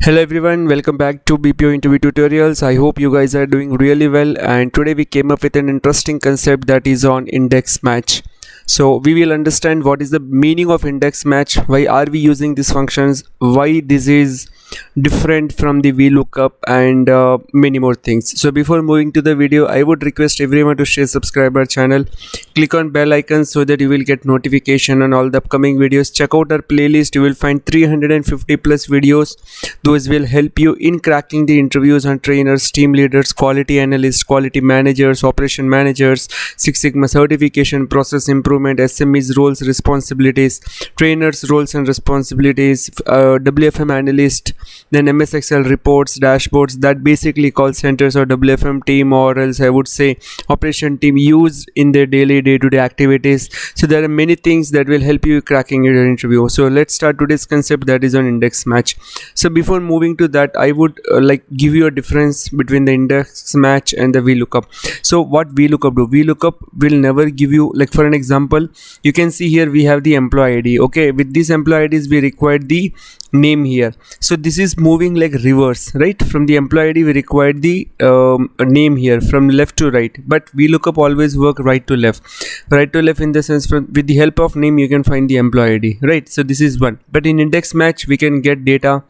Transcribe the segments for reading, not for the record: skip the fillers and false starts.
Hello everyone, welcome back to BPO interview tutorials. I hope you guys are doing really well, and today we came up with an interesting concept that is on index match. So we will understand what is the meaning of index match, why are we using these functions, why this is different from the Vlookup, and many more things. So before moving to the video, I would request everyone to share, subscribe our channel, click on bell icon so that you will get notification on all the upcoming videos. Check out our playlist, you will find 350 plus videos. Those will help you in cracking the interviews on trainers, team leaders, quality analysts, quality managers, operation managers, Six Sigma certification, process improvement, SMEs roles, responsibilities, trainers roles and responsibilities, WFM analyst, then MS Excel reports, dashboards that basically call centers or WFM team, or else I would say operation team use in their daily day-to-day activities. So there are many things that will help you cracking your interview. So let's start today's concept, that is on index match. So before moving to that, I would give you a difference between the index match and the Vlookup. So what Vlookup do? Vlookup will never give you, like for an example, you can see here we have the employee ID. Okay, with these employee IDs we require the name here. So this is moving like reverse, right? From the employee ID we require the name here from left to right, but Vlookup always work right to left. Right to left in the sense, from with the help of name you can find the employee ID, right? So this is one. But in index match we can get data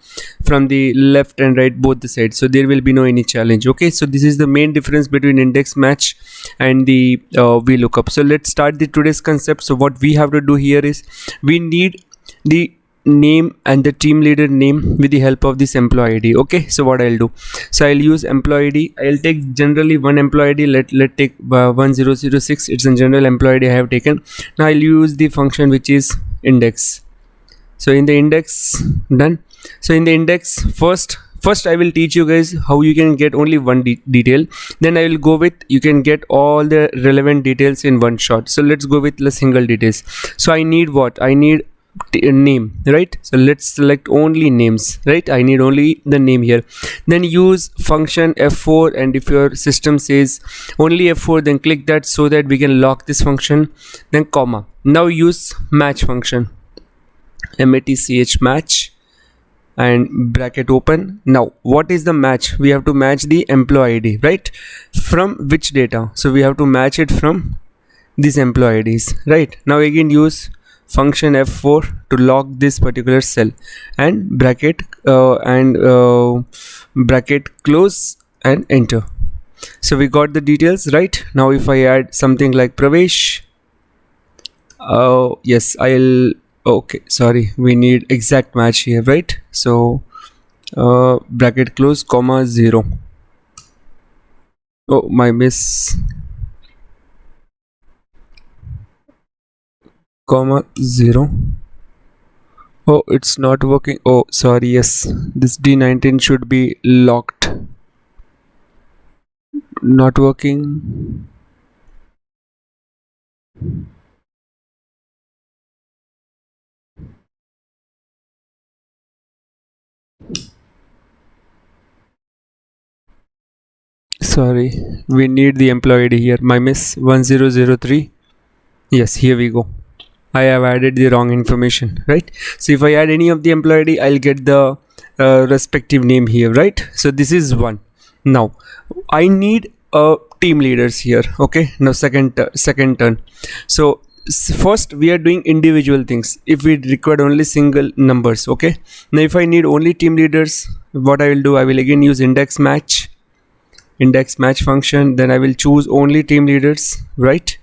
from the left and right, both the sides, so there will be no any challenge. Okay, so this is the main difference between index match and the Vlookup. So let's start the today's concept. So what we have to do here is we need the name and the team leader name with the help of this employee ID. Okay, so what I'll do, so I'll use employee ID. I'll take generally one employee ID. Let take 1006. It's a general employee ID I have taken. Now I'll use the function which is index. So in the index, done. So in the index, first I will teach you guys how you can get only one detail. Then I will go with you can get all the relevant details in one shot. So let's go with the single details. So I need what? I need name, right? So let's select only names, right? I need only the name here. Then use function F4, and if your system says only F4, then click that so that we can lock this function. Then comma. Now use match function, match match, and bracket open. Now what is the match? We have to match the employee ID, right? From which data? So we have to match it from these employee IDs, right? Now again use function F4 to lock this particular cell, and bracket bracket close and enter. So we got the details, right? Now if I add something like Pravesh, yes, okay, sorry, we need exact match here, right? So bracket close, comma 0. Oh, my miss, comma 0. Oh, it's not working. Oh, sorry. Yes, this D19 should be locked. Not working. Sorry, we need the employee ID here. My miss, 1003. Yes, here we go. I have added the wrong information, right? So if I add any of the employee ID, I'll get the respective name here, right? So this is one. Now I need team leaders here. Okay, now second turn. So first we are doing individual things if we require only single numbers. Okay, now if I need only team leaders, what I will do, I will again use index match function. Then I will choose only team leaders, right?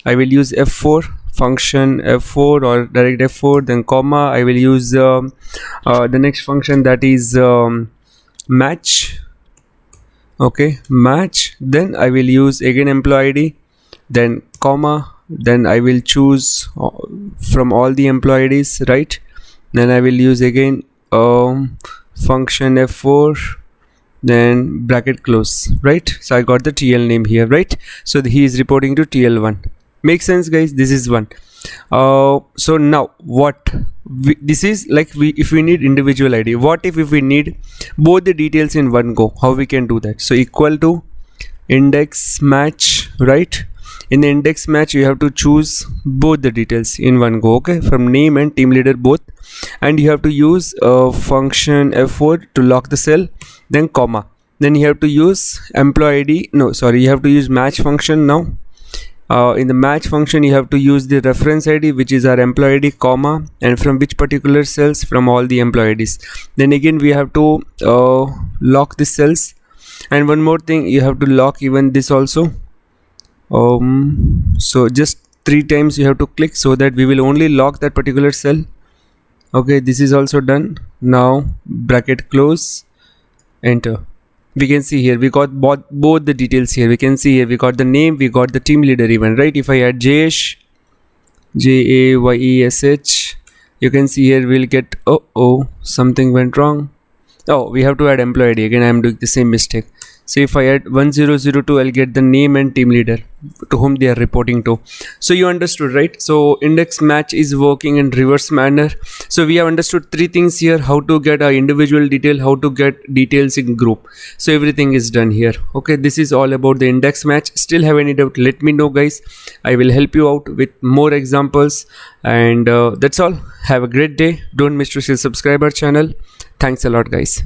I will use F4, function F4 or direct F4, then comma. I will use the next function, that is match. Okay, match. Then I will use again employee ID, then comma. Then I will choose from all the employee IDs, right? Then I will use again function F4, then bracket close, right? So I got the TL name here, right? So he is reporting to TL1. Make sense, guys? This is one. So now what this is like, if we need individual ID, what if we need both the details in one go? How we can do that? So equal to index match, right? In the index match you have to choose both the details in one go, okay, from name and team leader both, and you have to use function F4 to lock the cell, then comma, then you have to use employee ID, no sorry, you have to use match function. Now in the match function you have to use the reference ID, which is our employee ID, comma, and from which particular cells, from all the employee IDs. Then again we have to lock the cells, and one more thing, you have to lock even this also. So just 3 times you have to click so that we will only lock that particular cell. Okay, this is also done. Now bracket close, enter. We can see here we got both the details here. We can see here we got the name, we got the team leader even, right? If I add Jayesh, Jayesh, you can see here we'll get, something went wrong. Oh, we have to add employee ID again. I am doing the same mistake. So if I add 1002, I'll get the name and team leader to whom they are reporting to. So you understood, right? So index match is working in reverse manner. So we have understood 3 things here: how to get a individual detail, how to get details in group. So everything is done here. Okay, this is all about the index match. Still have any doubt, let me know guys. I will help you out with more examples, and that's all. Have a great day. Don't miss to subscribe our channel. Thanks a lot guys.